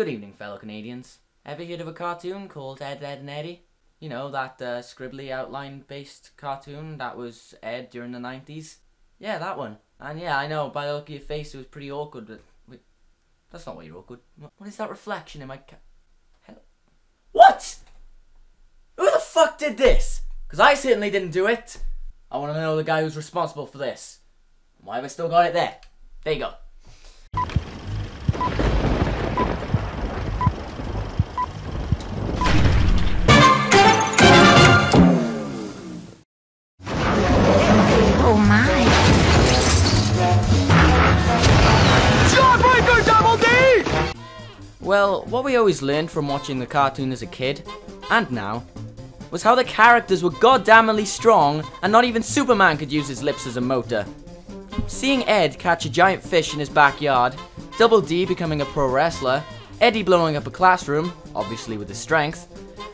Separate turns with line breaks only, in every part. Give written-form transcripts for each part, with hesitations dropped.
Good evening, fellow Canadians. Ever heard of a cartoon called Ed, Edd and Eddy? You know, that scribbly outline-based cartoon that was aired during the 90s? Yeah, that one. And yeah, I know, by the look of your face, it was pretty awkward, but... Wait, that's not why you're awkward. What is that reflection in my What?! Who the fuck did this? Because I certainly didn't do it. I want to know the guy who's responsible for this. Why have I still got it there? There you go.
Oh my.
Jawbreaker, Double D!
Well, what we always learned from watching the cartoon as a kid, and now, was how the characters were goddamnly strong and not even Superman could use his lips as a motor. Seeing Ed catch a giant fish in his backyard, Double D becoming a pro wrestler, Eddy blowing up a classroom, obviously with his strength,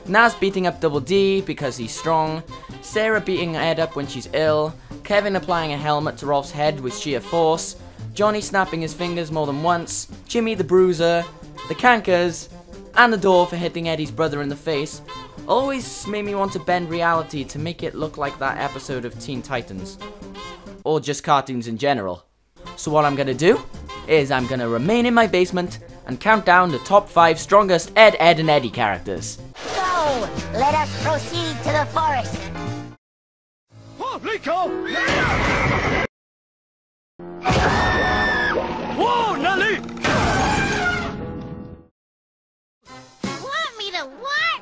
Naz beating up Double D because he's strong, Sarah beating Ed up when she's ill, Kevin applying a helmet to Rolf's head with sheer force, Johnny snapping his fingers more than once, Jimmy the Bruiser, the Cankers, and the door for hitting Eddie's brother in the face, always made me want to bend reality to make it look like that episode of Teen Titans. Or just cartoons in general. So what I'm gonna do is I'm gonna remain in my basement and count down the top 5 strongest Ed, Edd and Eddy characters.
Go! Let us proceed to the forest.
Oh, Rico! Whoa, Nelly!
Want me to what?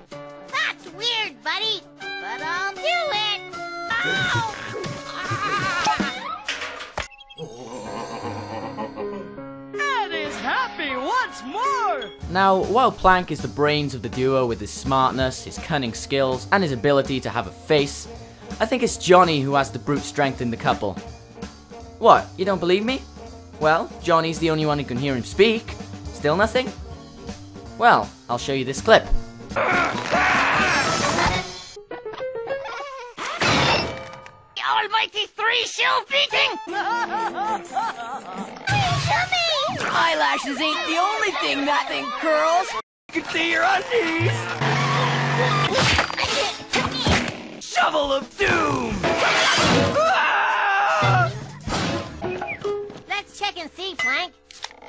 That's weird, buddy. But I'll do it. Ow!
Ed is happy once more!
Now, while Plank is the brains of the duo with his smartness, his cunning skills, and his ability to have a face, I think it's Johnny who has the brute strength in the couple. What, you don't believe me? Well, Johnny's the only one who can hear him speak. Still nothing? Well, I'll show you this clip.
The almighty three-shoe beating! Show me!
Eyelashes ain't the only thing that thing curls. You can see your undies. Shovel of doom!
Let's check and see, Plank.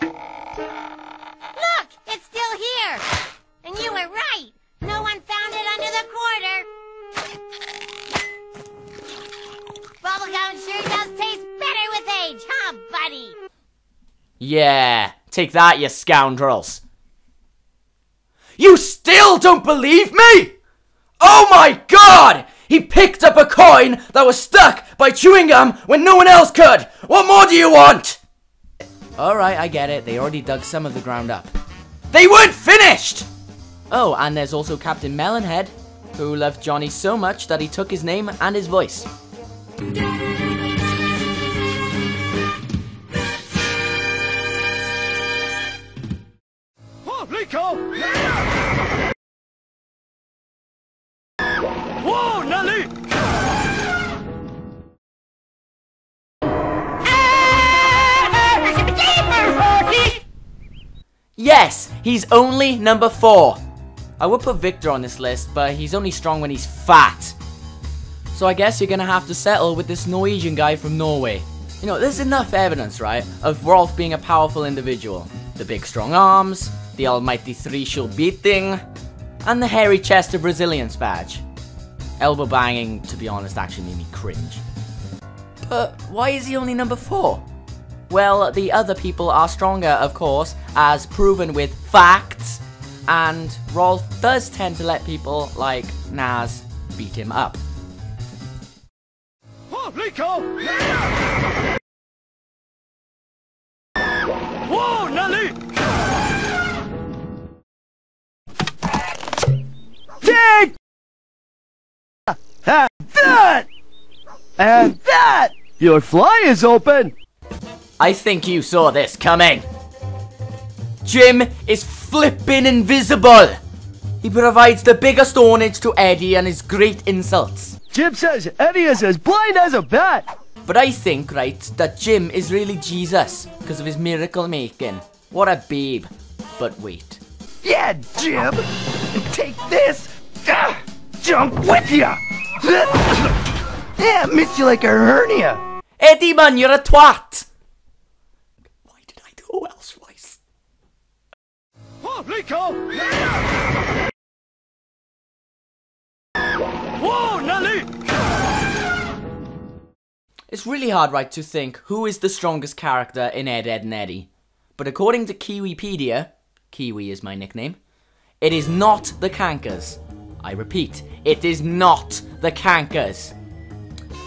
Look! It's still here! And you were right! No one found it under the quarter! Bubblegum sure does taste better with age, huh, buddy?
Yeah, take that, you scoundrels. You still don't believe me? Oh my god! He picked up a coin that was stuck by chewing gum when no one else could! What more do you want? Alright, I get it. They already dug some of the ground up. They weren't finished! Oh, and there's also Captain Melonhead, who loved Johnny so much that he took his name and his voice.
Oh, Rico! Whoa, Nelly!
Yes, he's only number 4. I would put Victor on this list, but he's only strong when he's fat. So I guess you're gonna have to settle with this Norwegian guy from Norway. You know, there's enough evidence, right, of Rolf being a powerful individual. The big strong arms, the almighty three-shoe beating, and the hairy chest of resilience badge. Elbow banging, to be honest, actually made me cringe. But why is he only number 4? Well, the other people are stronger, of course, as proven with facts, and Rolf does tend to let people like Naz beat him up.
Oh, Rico! Whoa, Nelly! Take that! And that! Your fly is open!
I think you saw this coming. Jim is flippin' invisible. He provides the biggest ownage to Eddy and his great insults.
Jim says Eddy is as blind as a bat.
But I think, right, that Jim is really Jesus because of his miracle making. What a babe. But wait.
Yeah, Jib. And take this junk with ya. Yeah, miss you like a hernia.
Eddy, man, you're a twat! Why did I do Elle's voice?
Oh, Rico! Whoa, Nelly!
It's really hard, right, to think who is the strongest character in Ed, Edd and Eddy. But according to Kiwipedia, Kiwi is my nickname, it is not the Cankers. I repeat, it is not the Cankers.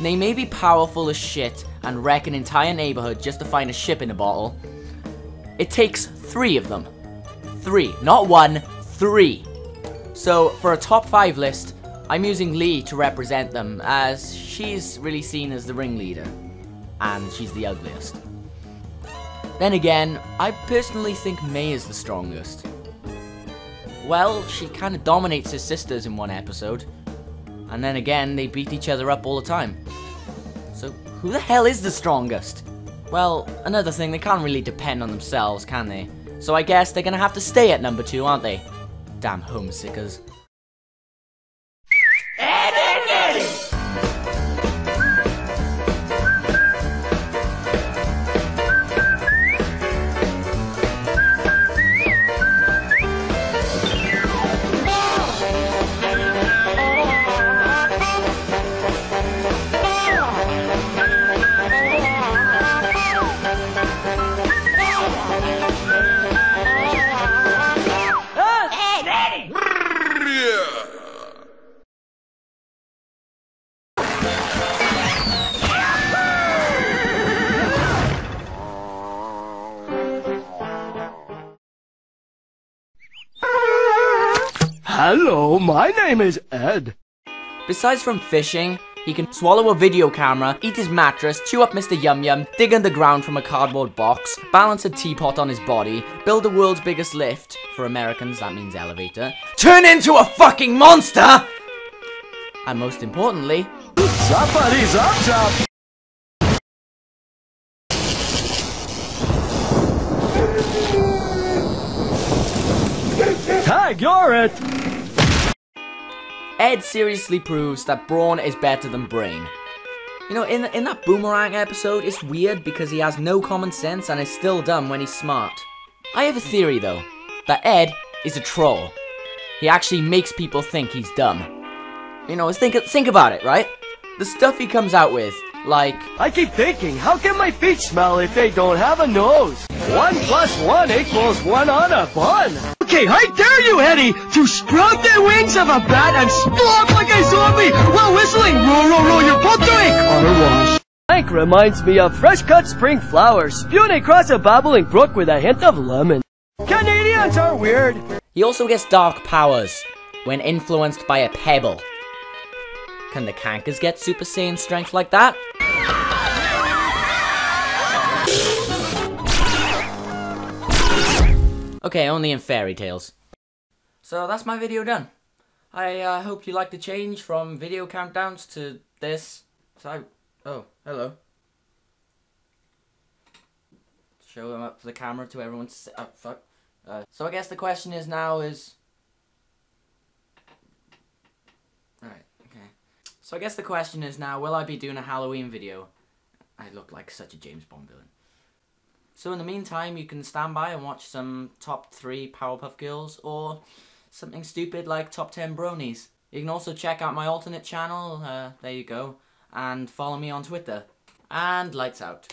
They may be powerful as shit and wreck an entire neighborhood just to find a ship in a bottle. It takes 3 of them. 3, not 1, 3. So for a top 5 list, I'm using Lee to represent them, as she's really seen as the ringleader, and she's the ugliest. Then again, I personally think May is the strongest. Well, she kind of dominates her sisters in one episode, and then again, they beat each other up all the time. So, who the hell is the strongest? Well, another thing, they can't really depend on themselves, can they? So I guess they're gonna have to stay at number 2, aren't they? Damn homesickers.
Hello, my name is Ed.
Besides from fishing, he can swallow a video camera, eat his mattress, chew up Mr. Yum Yum, dig underground from a cardboard box, balance a teapot on his body, build the world's biggest lift, for Americans that means elevator, turn into a fucking monster! And most importantly,
Somebody's up top. Tag, you're it.
Ed seriously proves that brawn is better than brain. You know, in that Boomerang episode, it's weird because he has no common sense and is still dumb when he's smart. I have a theory though, that Ed is a troll. He actually makes people think he's dumb. You know, think about it, right? The stuff he comes out with, like...
I keep thinking, how can my feet smell if they don't have a nose? 1 + 1 = 1 on a bun. Okay, I dare you, Eddy, to sprout the wings of a bat and splop like a zombie while whistling row, row, row your boat to a car wash. Frank reminds me of fresh-cut spring flowers spewing across a babbling brook with a hint of lemon. Canadians are weird.
He also gets dark powers when influenced by a pebble. Can the Cankers get Super Saiyan strength like that? Okay, only in fairy tales. So that's my video done. I hope you like the change from video countdowns to this. So, oh, hello. Show them up for the camera to everyone to see. Oh, fuck. So I guess the question is now is... Alright, okay. So I guess the question is now, will I be doing a Halloween video? I look like such a James Bond villain. So in the meantime, you can stand by and watch some top 3 Powerpuff Girls, or something stupid like top 10 bronies. You can also check out my alternate channel, there you go, and follow me on Twitter. And lights out.